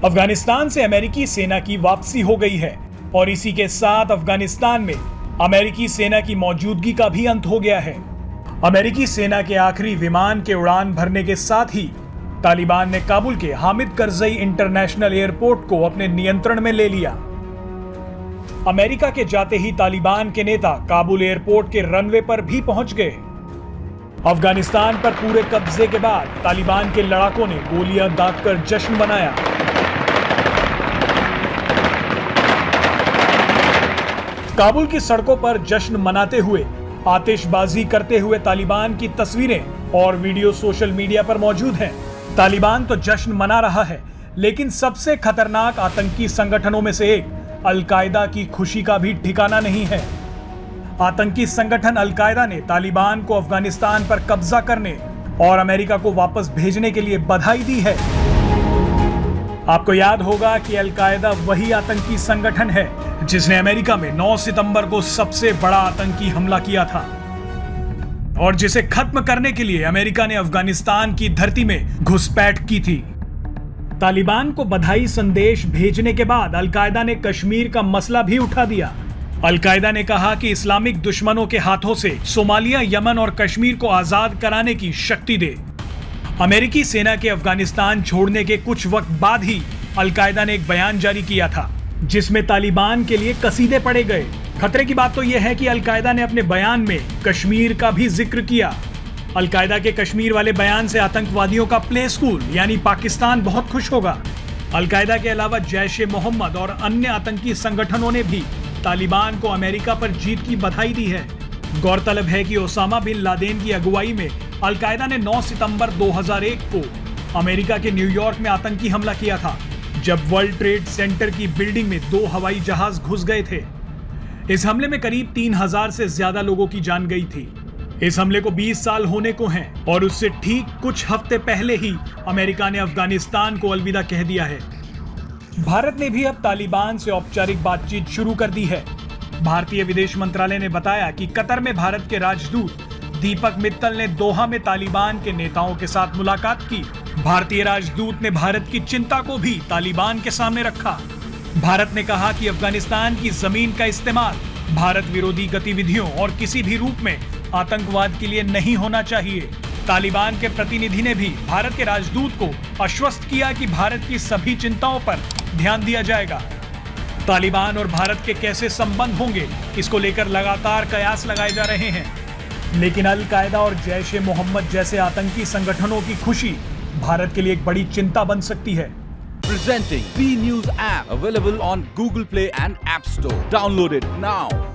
अफगानिस्तान से अमेरिकी सेना की वापसी हो गई है और इसी के साथ अफगानिस्तान में अमेरिकी सेना की मौजूदगी का भी अंत हो गया है। अमेरिकी सेना के आखिरी विमान के उड़ान भरने के साथ ही तालिबान ने काबुल के हामिद करजई इंटरनेशनल एयरपोर्ट को अपने नियंत्रण में ले लिया। अमेरिका के जाते ही तालिबान के नेता काबुल एयरपोर्ट के रनवे पर भी पहुंच गए। अफगानिस्तान पर पूरे कब्जे के बाद तालिबान के लड़ाकों ने गोलियां दागकर जश्न मनाया। काबुल की सड़कों पर जश्न मनाते हुए, आतिशबाजी करते हुए तालिबान की तस्वीरें और वीडियो सोशल मीडिया पर मौजूद हैं। तालिबान तो जश्न मना रहा है, लेकिन सबसे खतरनाक आतंकी संगठनों में से एक अल-कायदा की खुशी का भी ठिकाना नहीं है। आतंकी संगठन अल-कायदा ने तालिबान को अफगानिस्तान पर कब्जा करने और अमेरिका को वापस भेजने के लिए बधाई दी है। आपको याद होगा कि अल-कायदा वही आतंकी संगठन है जिसने अमेरिका में 9 सितंबर को सबसे बड़ा आतंकी हमला किया था और जिसे खत्म करने के लिए अमेरिका ने अफगानिस्तान की धरती में घुसपैठ की थी। तालिबान को बधाई संदेश भेजने के बाद अल-कायदा ने कश्मीर का मसला भी उठा दिया। अल-कायदा ने कहा कि इस्लामिक दुश्मनों के हाथों से सोमालिया, यमन और कश्मीर को आजाद कराने की शक्ति दे। अमेरिकी सेना के अफगानिस्तान छोड़ने के कुछ वक्त बाद ही अल-कायदा ने एक बयान जारी किया था जिसमें तालिबान के लिए कसीदे पढ़े गए। खतरे की बात तो यह है कि अल-कायदा ने अपने बयान में कश्मीर का भी जिक्र किया। अल-कायदा के कश्मीर वाले बयान से आतंकवादियों का प्ले स्कूल यानी पाकिस्तान बहुत खुश होगा। अल-कायदा के अलावा जैश-ए-मोहम्मद और अन्य आतंकी संगठनों ने भी तालिबान को अमेरिका पर जीत की बधाई दी है। गौरतलब है कि ओसामा बिन लादेन की अगुवाई में अल-कायदा ने 9 सितंबर 2001 को अमेरिका के न्यूयॉर्क में आतंकी हमला किया था, जब वर्ल्ड ट्रेड सेंटर की बिल्डिंग में 2 हवाई जहाज घुस गए थे। इस हमले में करीब 3000 से ज्यादा लोगों की जान गई थी। इस हमले को 20 साल होने को हैं और उससे ठीक कुछ हफ्ते पहले ही अमेरिका ने अफगानिस्तान को अलविदा कह दिया है। भारत ने भी अब तालिबान से औपचारिक बातचीत शुरू कर दी है। भारतीय विदेश मंत्रालय ने बताया कि कतर में भारत के राजदूत दीपक मित्तल ने दोहा में तालिबान के नेताओं के साथ मुलाकात की। भारतीय राजदूत ने भारत की चिंता को भी तालिबान के सामने रखा। भारत ने कहा कि अफगानिस्तान की जमीन का इस्तेमाल भारत विरोधी गतिविधियों और किसी भी रूप में आतंकवाद के लिए नहीं होना चाहिए। तालिबान के प्रतिनिधि ने भी भारत के राजदूत को आश्वस्त किया कि भारत की सभी चिंताओं पर ध्यान दिया जाएगा। तालिबान और भारत के कैसे संबंध होंगे, इसको लेकर लगातार कयास लगाए जा रहे हैं, लेकिन अल-कायदा और जैश-ए-मोहम्मद जैसे आतंकी संगठनों की खुशी भारत के लिए एक बड़ी चिंता बन सकती है। Presenting B News app available on Google Play and App Store. Download it now.